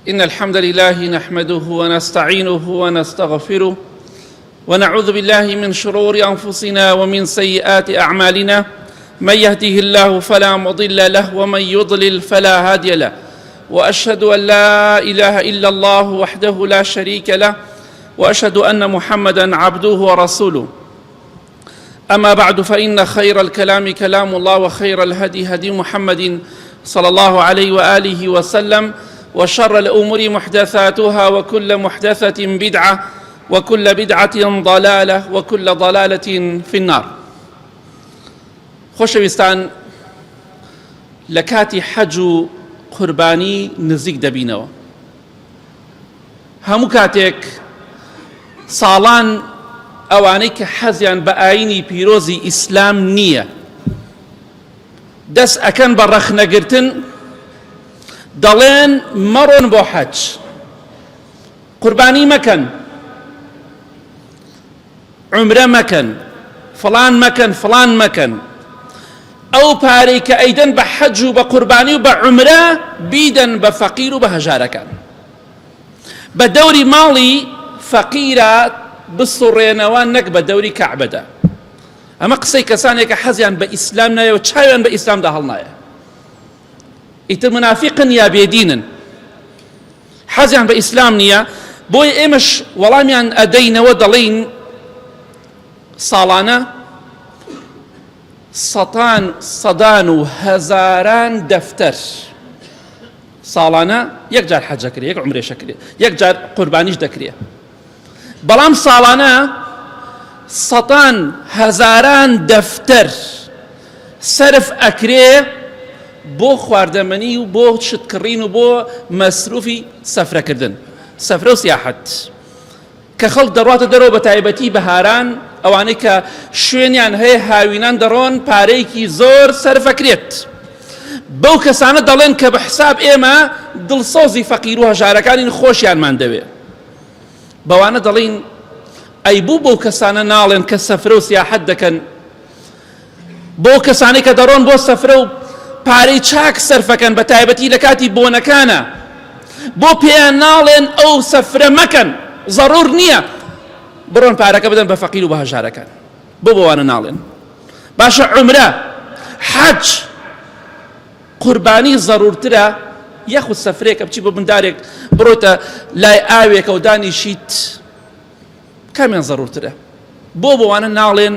إن الحمد لله نحمده ونستعينه ونستغفره ونعوذ بالله من شرور أنفسنا ومن سيئات أعمالنا. من يهده الله فلا مضل له ومن يضلل فلا هادي له، وأشهد أن لا إله إلا الله وحده لا شريك له، وأشهد أن محمدًا عبده ورسوله. أما بعد، فإن خير الكلام كلام الله، وخير الهدي هدي محمد صلى الله عليه وآله وسلم، وشر الأمور محدثاتها، وكل محدثة بدعة، وكل بدعة ضلالة، وكل ضلالة في النار. خۆشەویستان، لە کاتی حەج و قوربانی نزیک دەبینەوە. هەموو کاتێک ساڵان ئەوانەی کە حەزیان بە ئایینی پیرۆزی ئیسلام نییە دەست ئەکەن بە ڕەخنەگرتن، دەڵێن مەڕۆن بۆ حەج، قوربانی مەکەن، عومرە مەکەن، فڵان مەکەن، فڵان مەکەن. ئەو پارەی کە ئەیدەن بە حەج و بە قوربانی و بە عومرە بیدەن بە فەقیر و بە هەژارەکان، بە دەوری ماڵی فەقیرە بسوڕێنەوە، نەک بە دەوری کەعبەدا. ئەمە قسەی کەسانێک کە حەزیان بە ئیسلام نایە و چاویان بە ئیسلامدا هەڵنایە. ئیتر منافقن یا بێدینن، حەزیان بە ئیسلام نییە. بۆیە ئێمەش وەڵامیان ئەدەینەوە، دەڵێین ساڵانە سەدان و هەزاران دەفتەر، ساڵانە یەک جار حەج دەکرێت، یەک عومرێش دەکرێت، یەک جار قوربانیش دەکرێت. بەڵام ساڵانە سەدان هەزاران دەفتەر سەرف ئەکرێ بۆ خواردەمەنی و بۆ شتکڕین و بۆ مەسروفی سەفرەکردن، سەفرە و سیاحەت، کە خەڵک دەڕاتە دەرەوە بە تایبەتی بەهاران، ئەوانەی کە شوێنیان هەیە هاوینان دەڕۆن، پارەیەکی زۆر سەرفەکرێت. بەو کەسانە دەڵێن کە بە حساب ئێمە دڵسۆزی فەقیر و هەژارەکانی خۆشیانمان دەوێت. بەوانە دەڵێن ئەی بوو بەو کەسانە ناڵێن کە سەفرە و سیاحەت دەکەن، بۆ کەسانی کە دەڕۆن بۆ سەفرە و پارەی چاک سەرفەکەن، بە تایبەتی لە کاتی بۆنەکانە، بۆ پێیان ناڵێن ئەو سەفرە مەکەن، ضرور نییە، بڕۆن پارەکە بدەن بە فەقیر و بە هەژارەکان. بۆ بەوانە ناڵێن. باشە عومرە، حەج، قوربانی ضرورترە یەخود سەفرێکە بچی بۆ بندارێک بڕۆتە لای ئاوێکە و دانیشیت، کامیان ضرورترە؟ بۆ بەوانە ناڵێن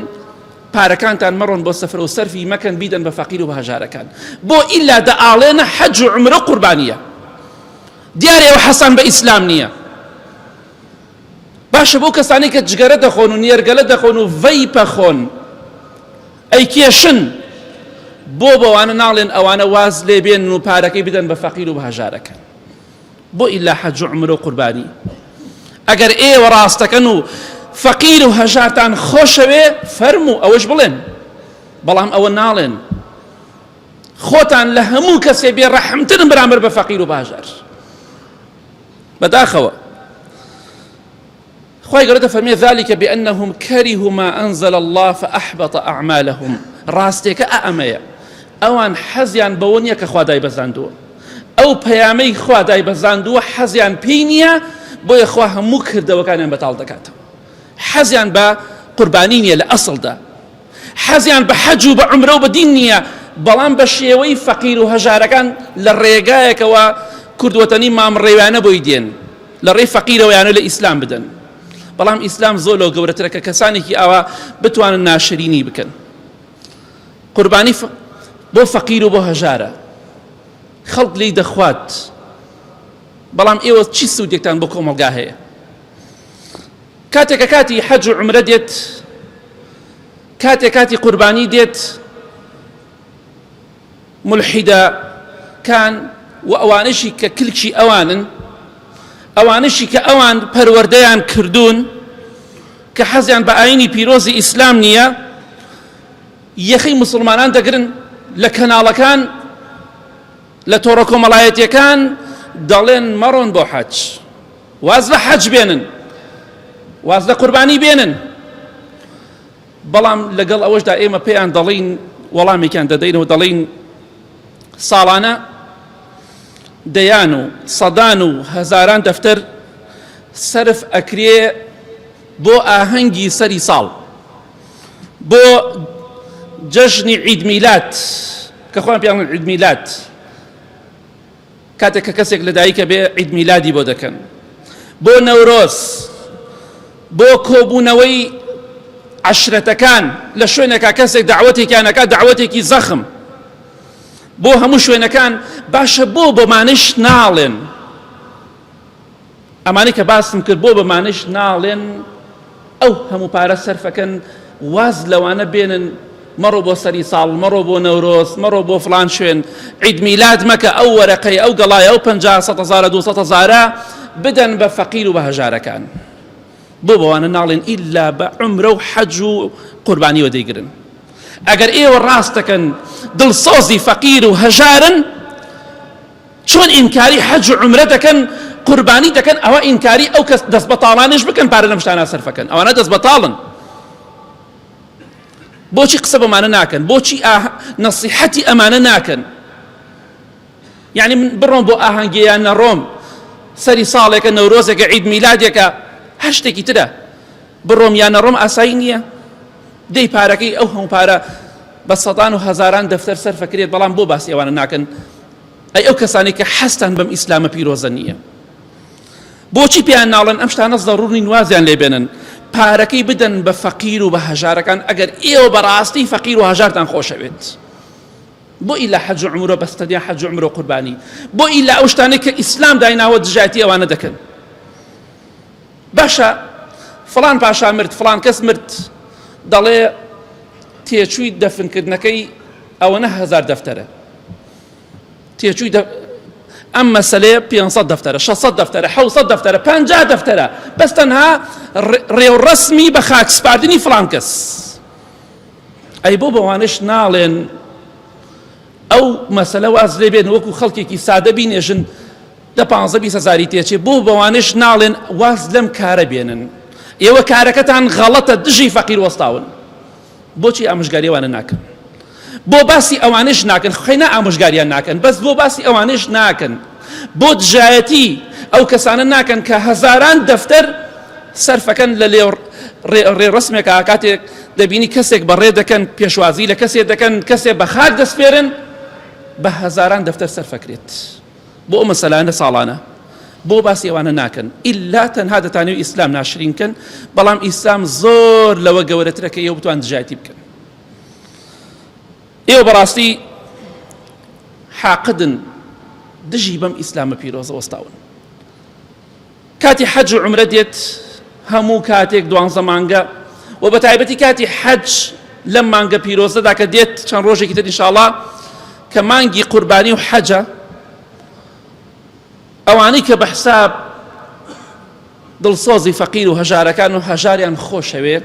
پارەکانتان مەڕۆن بۆ سەفرە و سەرفی مەکەن، بیدەن بە فەقیر و بە هەژارەکان. بۆ ئیلا دەئاڵێنە حەج و عومرە قوربانیە، دیارێەوە حەسان بە ئیسلام نییە. باشە بۆ کەسانی کە جگەرە دەخۆن و نێرگەلە دەخۆن و ڤەیپە خۆن، ئەی کێشن، بۆ بەوانە ناڵێن ئەوانە واز لێ بێن و پارەکەی بدەن بە فەقیر و بە هەژارەکان. بۆ ئیلا حەج و عومرە و قوربانی. ئەگەر ئێوە ڕاستەکەن و فەقیر و هەژارتان خۆشەوێ، فەرموو ئەوەش بڵێن، بەڵام ئەوە ناڵێن. خۆتان لە هەموو کەسێ بێ ڕەحمترن بەرامبەر بە فەقیر و بە هەژار. بەداخەوە خی گەورە دەفەرمێ ذلك بأنهم كرهوا ما أنزل الله فأحبط أعمالهم. ڕاستێکە ئەمەیە، ئەوان حەزیان بەوە نییە کە خوا دایبەزاندووە، ئەو پەیامەی خوا دایبەزاندووە حەزیان پێی نییە، بۆیە خوا هەموو کردەوەکانیان بەتاڵ دەکاتەوە. حەزیان بە قوربانی نییە لە ئەسڵدا، حەزیان بە حەج و بە عومرە و بە دین نییە، بەڵام بە شێوەی فەقیر و هەژارەکان لە ڕێگایەکەوە کوردوەتەنی مامڕێوانە بۆی دێن، لە ڕێی فەقیرەوەیانە لە ئیسلام بدەن. بەڵام ئیسلام زۆر لەو گەورەترە کە کەسانێکی ئاوا بتوانن ناشرینی بکەن. قوربانی بۆ فەقیر و بۆ هەژارە، خەڵک لی دەخوات، بەڵام ئێوە چی سوودێکتان بۆ کۆمەلگا هەیە؟ کاتێکە کاتی حەج و عومرە دێت، کاتێک کاتی قوربانی دێت، مولحیدەکان و ئەوانشی کە کلکی ئەوانن، ئەوانشی کە ئەوان پەروەردەیان کردوون، کە حەزیان بە ئایینی پیرۆزی ئیسلام نییە، یەخی مسلمانان دەگرن لە کەناڵەکان، لە تۆڕە کۆمەڵایەتیەکان، دەڵێن مەڕۆن بۆ حەج، واز لە حەج بێنن، واز لە قوربانی بێنن. بەڵام لەگەڵ ئەوەشدا ئێمە پێیان دەڵین، وەڵامێکیان دەدەینەوە، دەڵین ساڵانە دەیان و سەدان و هەزاران دەفتەر سەرف ئەکرێ بۆ ئاهەنگی سەری ساڵ، بۆ جەژنی عید میلات کە خۆیان پێیان عید میلات، کاتێک کە کەسێک لە دایکە بێ عید میلادی بۆ دەکەن، بۆ نەورۆز، بۆ کۆبوونەوەی عەشرەتەکان لە شوێنێکا کەسێک دعوەتێکیان ئەکات دعوەتێکی زەخم، بۆ هەموو شوێنەکان. باشە بۆ بەمانش ناڵێن، ئەمانەی کە باسم کرد بۆ بەمانش ناڵێن ئەو هەموو پارە سەرفەکەن واز لەوانە بێنن مەڕۆ بۆ سەری ساڵ، مەڕۆ بۆ نەورۆز، مەڕۆ بۆ فلان شوێن، عید میلاد مەکە، ئەو وەرەقەی ئەو گەڵایە ئەو 50 200 هەزارە بدەن بە فەقیر و بە هەژارەکان. بۆ بەوانە ناڵێن ئیلا بە عومرە و حەج و قوربانیوە دەیگرن. ئەگەر ئێوە ڕاستەکەن دڵسۆزی فەقیر و هەژارن، چۆن ئینکاری حەج و عومرە دەکەن، قوربانی دەکەن، ئەوە ئینکاری ئەو کەس دەست بەتاڵانش بکەن پارە لەم شتانە سەرفەکەن، ئەوانە دەست بەتاڵن. بۆچی قسە بەمانە ناکەن؟ بۆچی نەسیحەتی ئەمانە ناکەن؟ یعنی من بڕۆم بۆ ئاهەنگیان نەڕۆم، سەری ساڵێکە، نەورۆزێکە، عید میلادێکە، هەر شتێکی ترە، بڕۆم یان نەڕۆم ئاسایی نییە. دەی پارەکەی ئەو هەموو پارە بە سەدان و هەزاران دەفتەر سەرفەکرێت، بەڵام بۆ باسی ئەوانە ناکەن؟ ئەی ئەو کەسانی کە حەستان بەم ئیسلامە پیرۆزە نییە، بۆچی پێیان ناڵێن ئەم شتانە ضەڕوری نوازیان لێبێنن، پارەکەی بدەن بە فەقیر و بە هەژارەکان ئەگەر ئێوە بەڕاستی فەقیر و هەژارتان خۆشەوێت؟ بۆ ئیلا حەج و عومرە بەستەدیا حەج و عومرە و قوربانی، بۆ ئیلا ئەو شتانەی کە ئیسلام دایناوە دژایەتی ئەوانە دەکەن؟ باشە فلان پاشا مرد، فلان کەس مرد، دەڵێ تێچووی دەفنکردنەکەی ئەوەنە 1000 دەفتەرە، تێچووی ئەم مەسەلەیە 500 دەفتەرە، 600 دەفتەرە، 700 دەفتەرە، 50 دەفتەرە، بەس تەنها ڕێوڕەسمی بە خاکسپاردنی فلان کەس. ئەی بۆ بەوانش ناڵێن ئەو مەسەلە واز لێ بێن وەکو خەڵکێکی سادە بینێژن 10-15 هەزاری تێچێ، بۆ بەوانش ناڵێن واز لەم کارە بێنن، ئێوە کارەکەتان غەڵەتە، دژی فەقیر وەستاون. بۆچی ئامۆژگاریەوانە ناکەن؟ بۆ باسی ئەوانش ناکەن، خەینا ئامۆژگاریان ناکەن، بەس بۆ باسی ئەوانش ناکەن، بۆ دژایەتی ئەو کەسانە ناکەن کە هەزاران دەفتەر سەرفەکەن لە ڕێڕەسمێکە، کاتێک دەبینی کەسێک بەڕێ دەکەن، پێشوازی لە کەسێک دەکەن، کەسێک بە خاک دەستپێرن، بە هەزاران دەفتەر سەرفەکرێت. بۆ ئەو مەسەلانە ساڵانە بۆ باسی ئەوانە ناکەن، ئیلا تەنها دەتانێت ئیسلام ناشرینکەن، بەڵام ئیسلام زۆر لەوە گەورەترە کە ئێوە بتوان دژایەتی بکەن. ئێوە بەڕاستی حاقدن، دژی بەم ئیسلامە پیرۆزە وەستاون. کاتی حەج و عومرە دێت، هەموو کاتێک 12 مانگە و بە تایبەتی کاتی حەج لەم مانگە پیرۆزەدا کە دێت چەند ڕۆژێکی تر ئینشاءڵڵا کە مانگی قوربانی و حەجە، ئەوانەی کە بە حساب دڵسۆزی فەقیر و هەژارەکان و هەژاریان خۆشەوێت،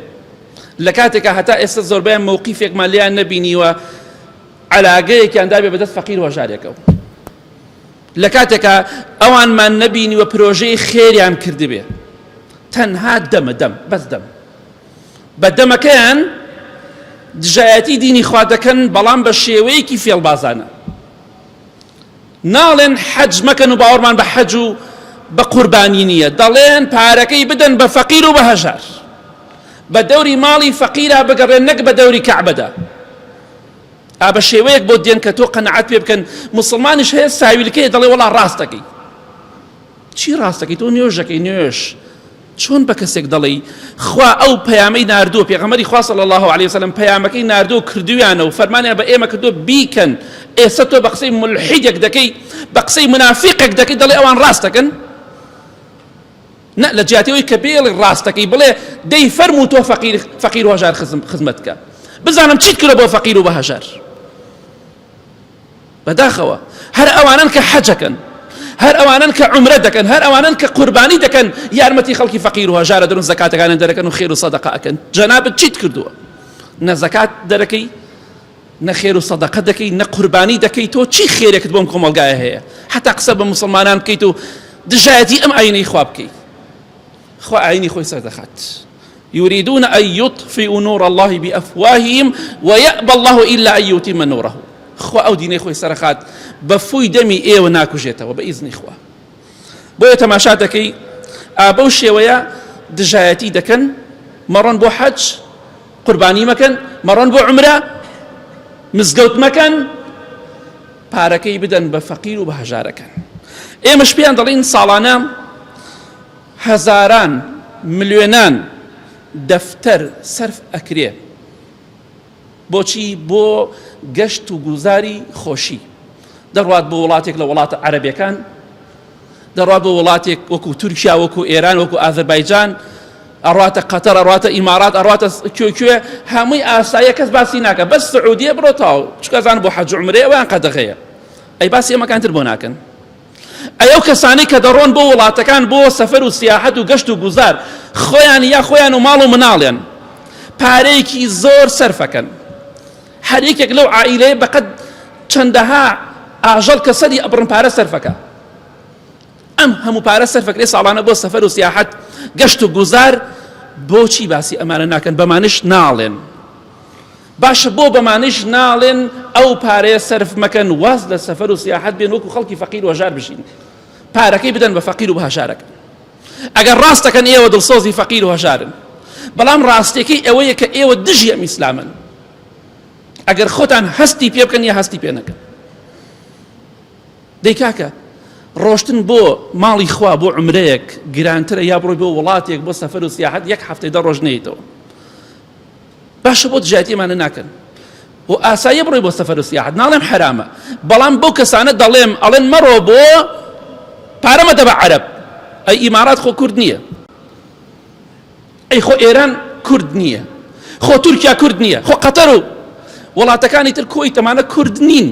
لە کاتێکە هەتا ئێستا زۆربەیان مووقیفێکمان لێیان نەبینیوە عەلاقەیەکیان دابێ بەدەست فەقیر و هەژارێکەوە، لە کاتێکە ئەوانمان نەبینیوە پرۆژەی خێریان کردبێ، تەنها دەمە دەم، بەس دەم بە دەمەکەیان دژایەتی دینی خوا دەکەن، بەڵام بە شێوەیەکی فێڵبازانە. ناڵێن حەج مەکەن و باوەڕمان بە حەج و بە قوربانی نییە، دەڵێن پارەکەی بدەن بە فەقیر و بە هەژار، بە دەوری ماڵی فەقیرا بگەڕێن، نەک بە دەوری کەعبەدا. بە شێوەیەک بۆ دێن کە تۆ قەنەعەت پێ بکەن. مسلمانیش هەیە ساویلکەیە دەڵێ وەڵا ڕاستەکەی. چی ڕاستەکەی؟ تۆ نوێژەکەی، نوێژ چۆن بە کەسێک دەڵێ خوا ئەو پەیامەی ناردووە، پێغەمبەری خوا صلی الله علیه وسلم پەیامەکەی ناردووە کردویانە و فەرمانیان بە ئێمە کردووە بیکەن، ئێستا تۆ بە قسەی ملحیدێک دەکەی، بە قسەی منافقێک دەکەی، دەڵێ ئەوان ڕاستەکەن؟ نە، لە جیاتەوەی کە بێڵی ڕاستەکەی بڵێ دەی فەرموو تۆ فەقیر و هەژار خزمەت بکە، بزانم چیت کردە بۆ فەقیر و بە هەژار. بەداخەوە هەر ئەوانن کە حەجەکەن، هەر ئەوانن کە عومرە دەکەن، هەر ئەوانن کە قوربانی دەکەن، یارمەتی خەڵکی فەقیر و هەژارە دەرون، زەکاتەکانیان دەرەکەن و خێر و سەدەقە ئەکەن. جەنابەت چیت کردووە؟ نە زەکات دەرەکەی، نە خێر و سەدەقە دەکەی، نە قوربانی دەکەی، تۆ چی خێرێکت بۆم کۆمەلگایە هەیە؟ حتا قسە بە مسلمانان بکەیت و دژایەتی ئەم ئاینەی خوا بکەیت. خوا ئاینی خۆی سەردەخات. يريدون أن يطفئوا نور الله بأفواههم ويأبى الله إلا أن يتم نوره. خوا ئەو دینەی خۆی سەرخات بە فووی دەمی ئێوە ناکوژێتەوە بە ئیزنی خوا. بۆیە تەماشا دەکەی بەو شێوەیە دژایەتی دەکەن، مەڕۆن بۆ حەج، قوربانی مەکەن، مەڕۆن بۆ عومرە، مزگەوت مەکەن، پارەکەی بدەن بە فەقیر و بە هەژارەکان. ئێمەش پێیان دەڵین ساڵانە هەزاران ملیۆنان دەفتەر سەرف ئەکرێ. بۆچی؟ بۆ گەشت و گوزاری خۆشی. دەڕوات بۆ وڵاتێک لە وڵاتە عەرەبیەکان، دەڕوات بۆ وڵاتێک وەکو تورکیا، وەکو ئێران، وەکو ئازەربایجان، ئەڕواتە قەتەر، ئەڕواتە ئیمارات، ئەڕواتە کوێ هەمووی ئاساییە کەس باسی ناکە، بەس سعودیە بڕۆ تاو چکەزان بۆ حەج و عومرە ئەویان قەدەغەیە، ئەی باسی ئەمەکانتر بۆ ناکەن. ئەو کەسانەی کە دەڕۆن بۆ وڵاتەکان بۆ سەفەر و سیاحەت و گەشت و گوزار، خۆیان و ماڵ و مناڵیان پارەیەکی زۆر سەرفەکەن. هەر یەکێک لەو عائیلەیە بەقەد چەندەها ئاژەڵ کە سەری ئەبڕن پارە سەرفەکە. ئەم هەموو پارە سەرفەکرێ ساڵانە بۆ سەفەر و سیاحەت گەشت و گوزار. بۆچی باسی ئەمانە ناکەن؟ بەمانش ناڵێن. باشە بۆ بەمانش ناڵێن ئەو پارەیە سەرف مەکەن، واز لە سەفەر و سیاحەت بێن وەکو خەڵکی فەقیر و هەژار بژین، پارەکەی بدەن بە فەقیر و بە هەژارەکە. ئەگەر ڕاستەکەن ئێوە دڵسۆزی فەقیر و هەژارن، بەڵام ڕاستیەکەی ئەوەیە کە ئێوە دژی ئەم ئیسلامن. ئەگەر خۆتان هەستی پێ بکەن یا هەستی پێ نەکەن. دەی کاکە ڕۆشتن بۆ ماڵی خوا بۆ عومرەیەک گرانترە یا بڕۆی بۆ وڵاتێک بۆ سەفەر و سیاحەت یەک هەفتەی 10 ڕۆژ نەیتەوە. باشە بۆ دژایەتیمانە ناکەن و ئاساییە بڕۆی بۆ سەفەر و سیاحەت، ناڵێم حرامە، بەڵام بەو کەسانە ئەڵێن مەڕۆ بۆ پارەمەدە بە عەرەب. ئەی ئیمارات خۆ کورد نییە، ئەی خۆ ئێران کورد نییە، خۆ تورکیا کورد نییە، خۆ قەتەر و وڵاتەکانی تر کۆی تەمانە کورد نین.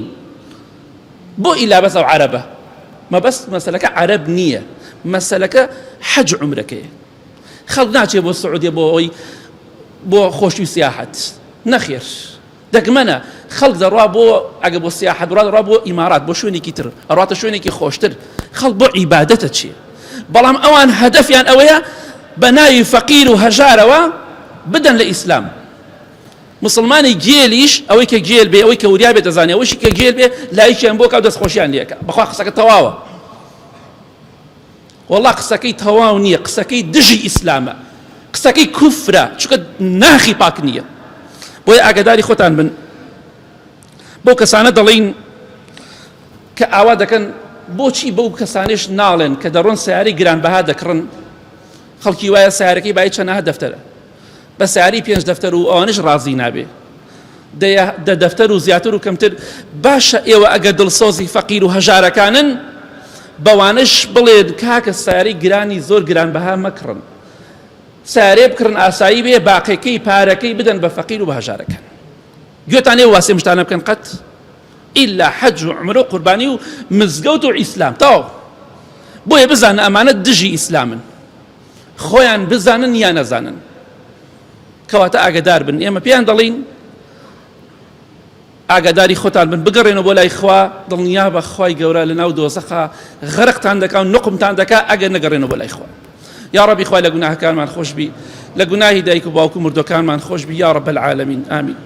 بۆ ئیلا بەس ئەو عەرەبە؟ مەبەست مەسەلەکە عەرەب نییە، مەسەلەکە حەج عومرەکەیە. خەڵک ناچێ بۆ سعودیە بۆ ئەوەی بۆ خۆشی و سیاحەت، نەخێر، دەگمەنە. خەڵک دەڕوا بۆ ئەگە بۆ سیاحەت دەڕوا بۆ ئیمارات، بۆ شوێنێکی تر، ئەڕاتە شوێنێکی خۆشتر. خەڵک بۆ عیبادەتە چییە؟ بەڵام ئەوان هەدەفیان ئەوەیە بە ناوی فەقیر و هەژارەوە بدەن لە ئیسلام. مسلمانی گێلیش ئەوەی کە گێل بێ، ئەوەی کە وریا بێ دەزانێ، ئەوەشی کە گێل بێ لایەکیان بۆ کاو دەستخۆشیان لێکە. بەخوا قسەکە تەواوە، وەڵڵا قسەکەی تەواو نییە، قسەکەی دژی ئیسلامە، قسەکەی کوفرە، چونکە ناخی پاک نییە. بۆیە ئاگاداری خۆتان بن. بۆ کەسانە دەڵێن کە ئاوا دەکەن، بۆچی بەو کەسانێش ناڵێن کە دەڕۆن سیارەی گرانبەها دەکڕن؟ خەڵکی وایە سیارەکەی باید چەندەها دەفتەرە، بە سیاری 5 دەفتەر و ئەوانش ڕازی نابێ، دە دەفتەر و زیاتر و کەمتر. باشە ئێوە ئەگە دڵسۆزی فەقیر و هەژارەکانن، بەوانش بڵێن کاکە سیارەی گرانی زۆر گرانبەها مەکڕن، سیارێ بکڕن ئاسایی بێ، باقیەکەی پارەکەی بدەن بە فەقیر و بە هەژارەکان. گوێتان لێ واسێ مشتانە بکەن قەت ئیلا حەج و عومرە و قوربانی و مزگەوت و ئیسلام تاو. بۆیە بزانە ئەمانە دژی ئیسلامن، خۆیان بزانن یا نەزانن، کەواتە ئاگادار بن. ئێمە پێیان دەڵین ئاگاداری خۆتان بن، بگەڕێنەوە بۆ لای خوا، دڵنیا بە خوای گەورە لە ناو دۆزەخە غەرقتان دەکا و نقمتان دەکا ئەگەر نەگەڕێنەوە بۆ لای خوا. یا ربی خوای لە گوناهەکانمان خۆش بی، لە گوناهی دایک و باوک و مردوەکانمان خۆش بی، یا رب العالمین، آمین.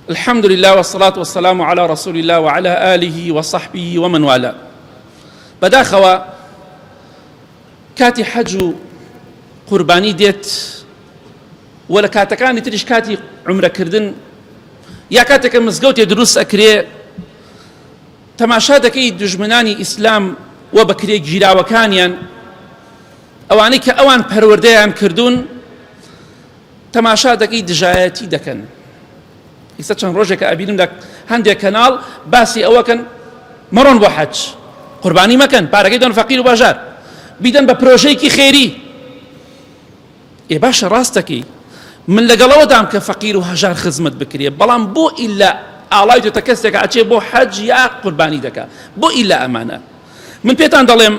الحمد لله والصلاة والسلام على رسول الله وعلى آله وصحبه ومن والاه. بداخوا كاتي حج قرباني ديت ولا كاتكاني تريش كاتي عمره كردن يا كاتك مزقوت يدرس أكري تماشادكي دجمناني إسلام وبكري جيرا وكانيان أواني كأوان پرورديان كردون تماشادكي دجاياتي دكن. ئێستا چەند ڕۆژێکە ئەبینم هەندێک کەناڵ باسی ئەوەکەن مەڕۆن بۆ حەج، قوربانی مەکەن، پارەکەی دەن فەقیر و باژار، بیدەن بە پرۆژەیەکی خێری. باشە ڕاستەکەی من لەگەڵەوەدام کە فەقیر و هەژار خزمەت بکرێ، بەڵام بۆ ئیلا ئاڵای تۆتە کەسێکە ئەچێ بۆ حەج یا قوربانی دەکا، بۆ ئیلا ئەمانە. من پێتان دەڵێم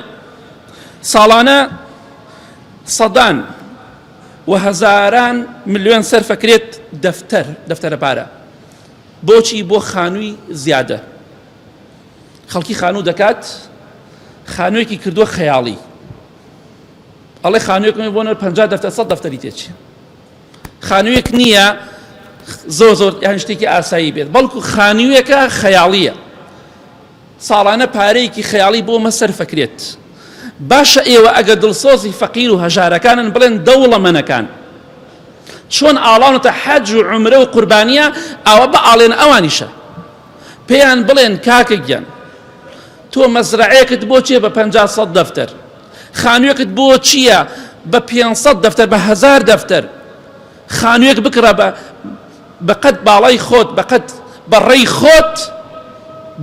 ساڵانە سەدان و هەزاران ملیۆن سەرفەکرێت دەفتەرە پارە. بۆچی؟ بۆ خانووی زیادە. خەڵکی خانوو دەکات، خانوویەکی کردووە خەیاڵی، ئەڵێ خانوویەکم بۆ 50 دەفتەر 100 دەفتەری تێچێ. خانوویەک نییە زۆر یان شتێکی ئاسایی بێت، بەڵکو خانوویەکە خەیاڵیە، ساڵانە پارەیەکی خەیاڵی بۆ مەسەرفەکرێت. باشە ئێوە ئەگە دڵسۆزی فەقیر و هەژارەکانن بڵێن دەوڵەمەنەکان چۆن ئاڵاونەتە حەج و عومرە و قوربانیە، ئەوە بە ئاڵێن ئەوانیشە پێیان بڵێن کاکە گیان تۆ مەزرعەیەکت بۆ چییە بە 500 دەفتەر، خانوویەکت بۆ چییە بە 500 دەفتەر، بە 1000 دەفتەر، خانوویەک بکڕە بەقەد باڵای خۆت، بەقەد بەڕێی خۆت،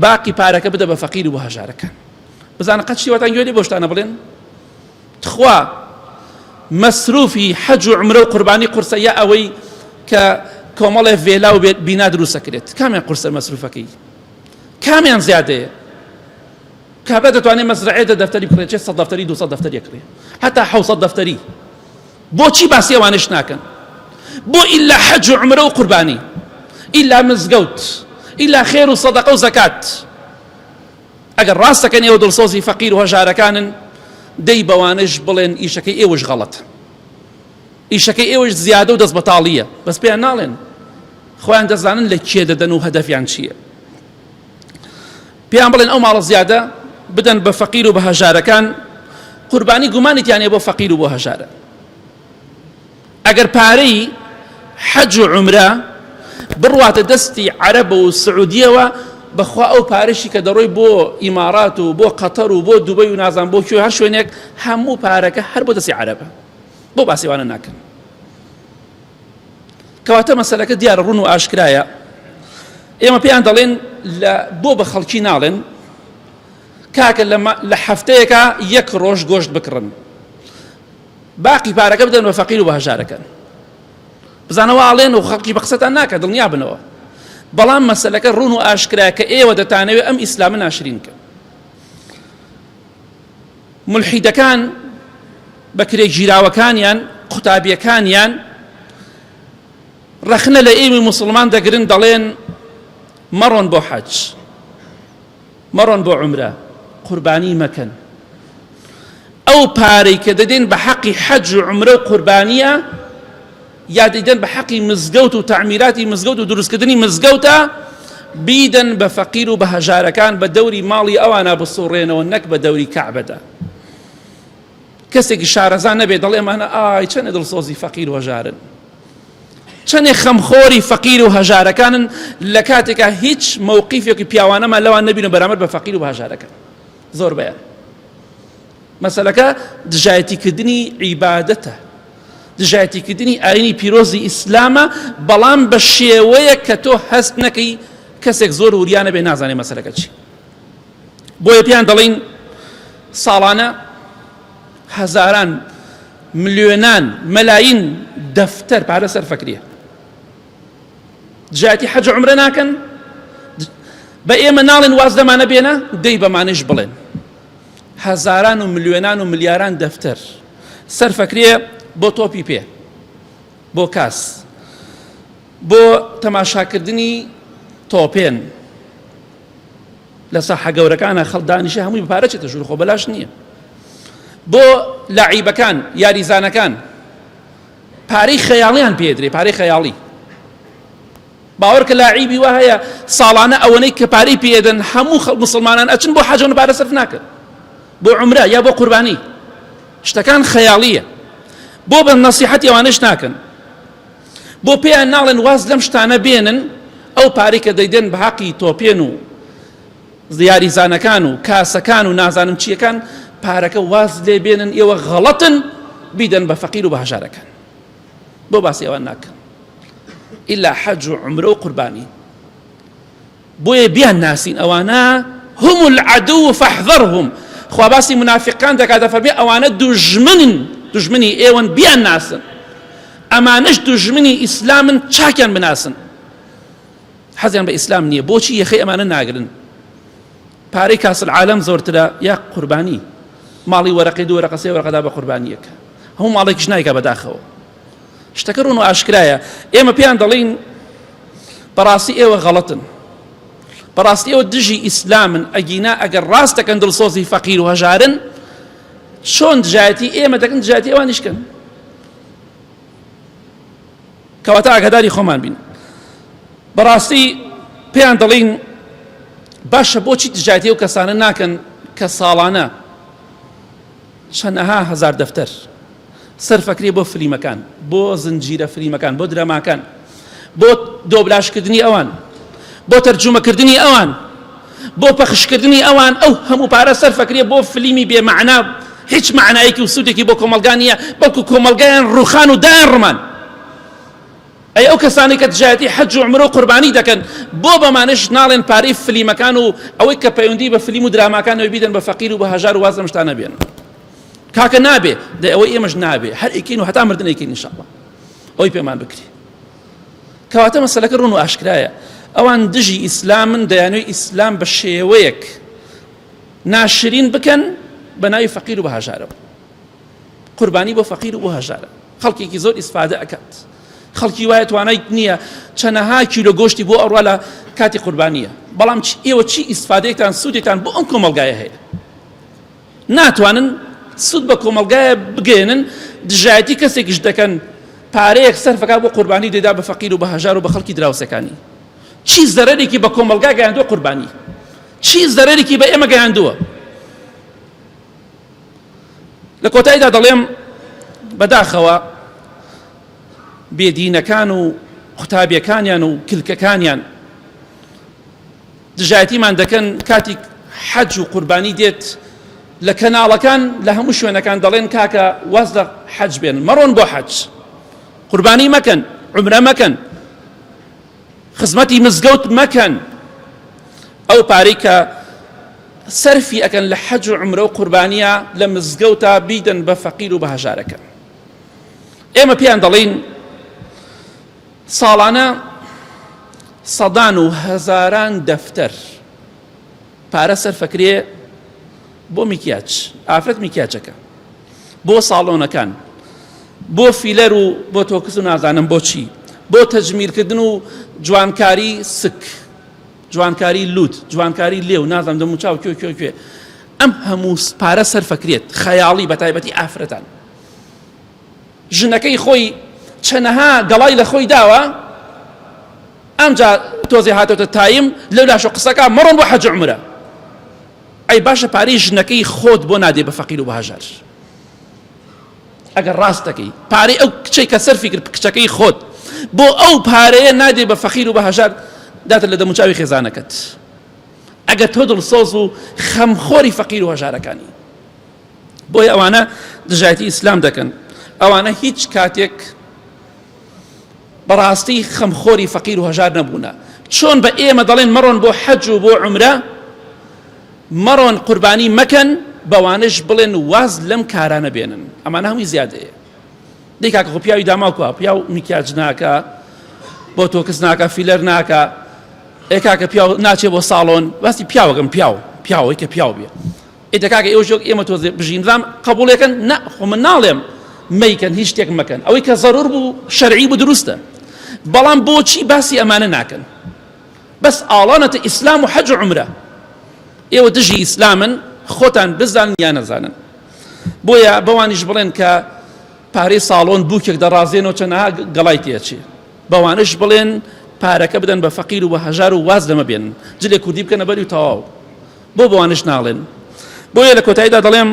باقی پارەکە بدە بە فەقیر و بە هەژارەکان. بزانە قەت شتیوەتان گوێ لێ بۆ شتانە بڵێن تخوا مەسروفی حەج و عومرە و قوربانی قورسە یا ئەوەی کە کۆمەڵێ ڤێلا و بینا دروستەکرێت، کامیان قورسە مەسروفەکەی، کامیان زیادەیە؟ کابرا دەتوانێت مەزرعەیە دەفتەری بکڕێت 100 دەفتەری 200 دەفتەری یەکڕێ، هەتا 700 دەفتەری. بۆچی باسی ئەوانش ناکەن؟ بۆ ئیلا حەج و عومرە و قوربانی، ئیلا مزگەوت، ئیلا خێر و سەدەقە و زەکات. ئەگەر ڕاستەکەن ئێوە دڵسۆزی فەقیر و هەژارەکانن، دەی بەوانش بڵێن ئیشەکەی ئێوەش غەڵەتە، ئیشەکەی ئێوەش زیادە و دەست بەتاڵیە، بەس پێیان ناڵێن، خۆیان دەزانن لە کێ دەدەن و هەدەفیان چییە. پێیان بڵێن ئەو ماڵە زیادە بدەن بە فەقیر و بە هەژارەکان، قوربانی گومانیتیانێ بۆ فەقیر و بۆ هەژارە. ئەگەر پارەی حەج و عومرە بڕواتە دەستی عەرەب و سعودیەوە، بەخوا ئەو پارەشی کە دەڕۆی بۆ ئیمارات و بۆ قەتەر و بۆ دوبەی و نازان بۆ کوێ هەر شوێنێک، هەموو پارەکە هەر بۆ دەستی عەرەبە، بۆ باسیوانە ناکەن. کەواتە مەسەلەکە دیارە ڕوون و ئاشکرایە. ئێمە پێیان دەڵێن بۆ بە خەڵکی ناڵێن کاکە لە هەفتەیەکە 1 ڕۆژ گۆشت بکڕن، باقی پارەکە بدەن بە فەقیر و بە هەژارەکان. بزانەوە ئاڵێن و خەڵکی بە قسەتان ناکە، دڵنیا بنەوە. بەڵام مەسەلەکە ڕوون و ئاشکرا کە ئێوە دەتانەوێت ئەم ئیسلامە ناشرینکە. مولحیدەکان بە کرێک ژیراوەکانیان قوتابیەکانیان ڕەخنە لە ئێوەی موسڵمان دەگرن، دەڵێن مەڕۆن بۆ حەج، مەڕۆن بۆ عومرە، قوربانی مەکەن. ئەو پارەی کە دەدەین بە حەقی حەج و عومرە و قوربانیە، یا دەیدەن بە حەقی مزگەوت و تعمیراتی مزگەوت و دروستکردنی مزگەوتە، بیدەن بە فەقیر و بە هەژارەکان بە دەوری ماڵی ئەوانە بسوڕێنەوە، نەک بە دەوری کەعبەدا. کەسێکی شارەزان نەبێت دەڵێ ئەمانە ئای چەندە دڵسۆزی فەقیر و هەژارن، چەندێ خەمخۆری فەقیر و هەژارەکانن، لە کاتێکە هیچ مووقیفێکی پیاوانەمان لەوان نەبینە بەرامبەر بە فەقیر و بە هەژارەکان. زۆر بەیان مەسەلەکە دژایەتیکردنی عیبادەتە، دژایەتیکردنی ئاینی پیرۆزی ئیسلامە، بەڵام بە شێوەیە کە تۆ هەست نەکەی کەسێک زۆر وریانە بێ نازانێ مەسەلەکە چی. بۆیە پێیان دەڵێن ساڵانە هەزاران ملیۆنان مەلاین دەفتەر پارە سەرفەکریە، دژایەتی حەج و عومرە ناکەن، بە ئێمە ناڵێن واز دەمانە بێنە، دەی بەمانش بڵێن هەزاران و ملیۆنان و ملیاران دەفتەر سەرفەکرێ بۆ تۆپی پێ، بۆ کاس، بۆ تەماشاکردنی تۆپێن لە ساحە گەورەکانە خەڵدانیشە هەمووی بپارەچێتە ژوور، خۆ بەلاش نییە. بۆ لاعیبەکان یاریزانەکان پارەی خەیاڵیان پێدرێ، پارەی خەیاڵی. باوەڕ کە لاعیبی وا هەیە ساڵانە ئەوەنەی کە پارەی پێدەن هەموو مسلمانان ئەچن بۆ حەجەوە پارە سەرف ناکەن، بۆ عومرە یا بۆ قوربانی، شتەکان خەیاڵیە. بۆ بە نەسیحەتی ئەوانش ناکەن، بۆ پێیان ناڵێن واز لەم شتانە بێنن، ئەو پارەی کە دەیدەن بە حەقی تۆپێن و یاریزانەکان و کاسەکان و نازانم چیەکان، پارەکە واز لێ بێنن ئێوە غەڵەتن، بیدەن بە فەقیر و بە هەژارەکان. بۆ باسی ئەوان ناکەن ئیلا حەج و عومرە و قوربانی. بۆیە بیان ناسین ئەوانە هم العەدو فەحذەرهم. خوا باسی منافقان دەکات، دەفەرمێ ئەوانە دوژمنن، دوژمنی ئێوەن، بیان ناسن. ئەمانەش دوژمنی ئیسلامن، چاکیان بناسن. حەزیان بە ئیسلام نییە، بۆچی یەخەی ئەمانە ناگرن؟ پارەی کاسل عالەم زۆرترە یا قوربانی؟ ماڵی وەرەقی 2 وەرەقە 3 وەرەقەدا بە قوربانیەکە، هەموو ماڵێکیش نایکە بەداخەوە. شتەکە ڕوون و ئاشکرایە. ئێمە پێیان دەڵێن بەڕاستی ئێوە غەڵەتن، بەڕاستی ئێوە دژی ئیسلامن، ئەگینا ئەگەر ڕاستەکەن دڵسۆزی فەقیر و هەژارن، چۆن دژایەتی ئێمە دەکەن دژایەتی ئەوانیشکەن. کەواتە ئاگاداری خۆمان بین. بەڕاستی پێیان دەڵین باشە بۆچی دژایەتی ئەو کەسانە ناکەن کە ساڵانە چەندەها هەزار دەفتەر سەرفەکرێ بۆ فلیمەکان، بۆ زنجیرە فلیمەکان، بۆ دراماکان، بۆ دۆبلاشکردنی ئەوان، بۆ تەرجومەکردنی ئەوان، بۆ پەخشکردنی ئەوان، ئەو هەموو پارە سەرفەکرێ بۆ فلیمی بێمەعنا، هیچ معنایەکی و سوودێکی بۆ کۆمەلگا نییە، بەڵکو کۆمەلگایان ڕوخان و دایان ڕمان. ئەی ئەو کەسانی کە دژایەتی حەج و عومرە و قوربانی دەکەن بۆ بەمانش ناڵێن پارەی فلیمەکان و ئەوەی کە پەیوەندی بە فلیم و دراماکانەوەی بیدەن بە فەقیر و بە هەژار و واز لەم شتانە بێن. کاکە نابێ دەی ئەوەی ئێمەش نابێ، هەر ئەیکەین و هەتا مردن ئەیکەین ئینشاءڵڵا، ئەوەی پێمان بکری. کەواتە مەسەلەکە ڕوون و ئاشکرایە. ئەوان دژی ئیسلامن، دەیانوێت ئیسلام بە شێوەیەک ناشرین بکەن بە ناوی فەقیر و بە هەژارەوە. قوربانی بۆ فەقیر و بۆ هەژارە، خەڵکێکی زۆر ئیسفادە ئەکات. خەڵکی وایە توانای نییە چەندەها کیلۆ گۆشتی بۆ ئەڕوا لە کاتی قوربانیە، بەڵام ئێوە چی ئیسفادەیەکتان سوودێکتان بۆ ئەم کۆمەلگایە هەیە؟ ناتوانن سوود بە کۆمەلگایە بگێنن. دژایەتی کەسێکیش دەکەن پارەیەک سەرفەکە بۆ قوربانی دەیدا بە فەقیر و بە هەژار و بە خەڵکی دراوسەکانی. چی زەرەرێکی بە کۆمەلگا گەیاندووە قوربانی؟ چی زەرەرێکی بە ئێمە گەیاندووە؟ لە کۆتاییدا دەڵێم بەداخەوە بێدینەکان و قوتابیەکانیان و کلکەکانیان دژایەتیمان دەکەن کاتی حەج و قوربانی دێت لە کەناڵەکان لە هەموو شوێنەکان دەڵێن کاکە واز لە حەج بێن، مەڕۆن بۆ حەج، قوربانی مەکەن، عومرە مەکەن، خزمەتی مزگەوت مەکەن. ئەو پارەی کە سەرفی ئەکەن لە حەج و عومرە و قوربانیە لە مزگەوتە بیدەن بە فەقیر و بە هەژارەکە. ئێمە پێیان دەڵێن ساڵانە سەدان و هەزاران دەفتەر پارە سەرفەکرێ بۆ میکیاج، ئافرەت میکیاجەکە، بۆ ساڵۆنەکان، بۆ فیلەر و بۆ تۆکس و نازانم بۆچی، بۆ تەجمیرکردن و جوانکاری سک، جوانکاری لوت، جوانکاری لێو، نازانم دەموچاو کوێ ئەم هەموو پارە سەرفەکرێت خەیاڵی بە تایبەتی ئافرەتان. ژنەکەی خۆی چەنەها گەڵای لە خۆی داوە، ئەمجا تۆزێ هاتۆتە تایم لەو لاشۆ قسەکە مەڕۆن بۆ حەج و عومرە. ئەی باشە پارەی ژنەکەی خۆت بۆ نادێ بە فەقیر و بە هەژار؟ ئەگەر ڕاست دەکەی پارەی ئەو کچەی کە سەرفی کرد کچەکەی خۆت بۆ ئەو پارەیە نادێ بە فەقیر و بە هەژار داتە لە دەموچاوی خێزانەکەت، ئەگەر تۆ دڵسۆز و خەمخۆری فەقیر و هەژارەکانی. بۆی ئەوانە دژایەتی ئیسلام دەکەن، ئەوانە هیچ کاتێک بەڕاستی خەمخۆری فەقیر و هەژار نەبوونە. چۆن بە ئێمە دەڵێن مەڕۆن بۆ حەج و بۆ عومرە، مەڕۆن قوربانی مەکەن، بەوانش بڵێن واز لەم کارانە بێنن. ئەمانە هەمووی زیادەیە. دەی کاکە خۆ پیاوی داماوکووە، پیاو میکیاج ناکە، بۆ تۆکس ناکە، فیلەر ناکە، ئێ کاکە پیاو ناچێ بۆ ساڵۆن، باسی پیاوەکەم پیاوەی کە پیاو بێ. ئێدە کاکە ئێوە ژۆک ئێمە تۆزێ بژینرام قبوڵێکن؟ نە، خۆ من ناڵێم مەیکەن، هیچ شتێک مەکەن، ئەوەی کە زەرور بوو شەرعی بوو دروستە، بەڵام بۆچی باسی ئەمانە ناکەن؟ بەس ئاڵانەتە ئیسلام و حەج و عومرە. ئێوە دژی ئیسلامن، خۆتان بزانن یا نەزانن. بۆیە بەوانیش بڵێن کە پارەی ساڵۆن بووکێک دەڕازێنەوە چەندەها گەڵای تێچێ، بەوانش بڵێن پارەکە بدەن بە فەقیر و بە هەژار و واز لەمە بێنن، جلێ کوردی بکەنە بەری و تەواو. بۆ بەوانش ناڵێن. بۆیە لە کۆتاییدا دەڵێم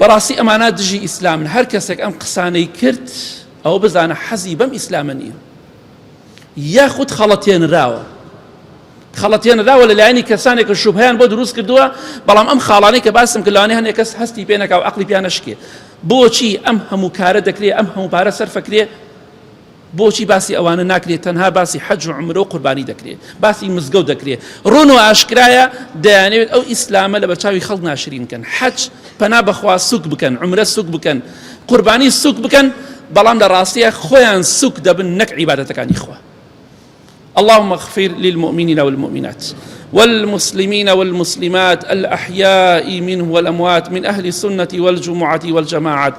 بەڕاستی ئەمانە دژی ئیسلامن. هەر کەسێک ئەم قسانەی کرد ئەوە بزانە حەزی بەم ئیسلامە نییە، یاخود خەڵەتێنراوە لە لایەنی کەسانێک کە شوبهەیان بۆ دروست کردووە، بەڵام ئەم خاڵانەی کە باسم کرد لەوانەیە هەندێک کەس هەستی پێ نەکا و عەقڵی پیان نەشکێ. بۆچی ئەم هەموو کارە دەکرێت، ئەم هەموو پارە سەرفەکرێ؟ بۆچی باسی ئەوانە ناکرێت؟ تەنها باسی حەج و عومرە و قوربانی دەکرێت، باسی مزگەوت دەکرێت. ڕوون و ئاشکرایە دەیانەوێت ئەو ئیسلامە لە بەرچاوی خەڵک ناشرین بکەن. حەج پەنا بەخوا سوک بکەن، عومرە سوک بکەن، قوربانی سوک بکەن، بەڵام لە ڕاستیە خۆیان سوک دەبن نەک عیبادەتەکانی خوا. اللهم اغفر للمؤمنين والمؤمنات والمسلمين والمسلمات الأحياء منهم والأموات من أهل السنة والجمعة والجماعات.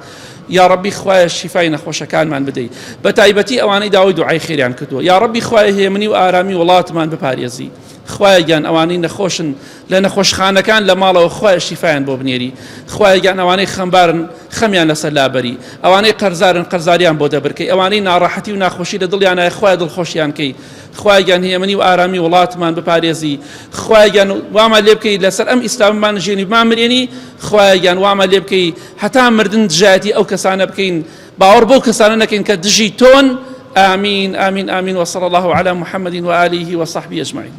يا ربي خوايا الشفاء نخوش كان من بدي بتايبتي أواني داوي دعاء خير عن كتو. يا ربي خوايا هي مني وآرامي والله تمان بباريزي خوایە گیان ئەوانەی نەخۆشن لە نەخۆشخانەکان لە ماڵەوە خوایە شیفایان بۆ بنێری، خوایە گیان ئەوانەی خەمبارن خەمیان لەسەر لابەری، ئەوانەی قەرزارن قەرزاریان بۆ دەبرکەی، ئەوانەی ناڕەحەتی و ناخۆشی لە دڵیانایە خوایە دڵخۆشیان کەی، خوایە گیان هێمنی و ئارامی وڵاتمان بپارێزی، خوایە گیان وامان لێ بکەی لەسەر ئەم ئیسلاممان ژێنی بمامرێنی، خوایە گیان وامان لێ بکەی هەتا مردن دژایەتی ئەو کەسانە بکەین، باوەڕ بەو کەسانە نەکەین کە دژی تۆن. آمين آمين آمين وصلى الله على محمد وآله وصحبه أجمعين.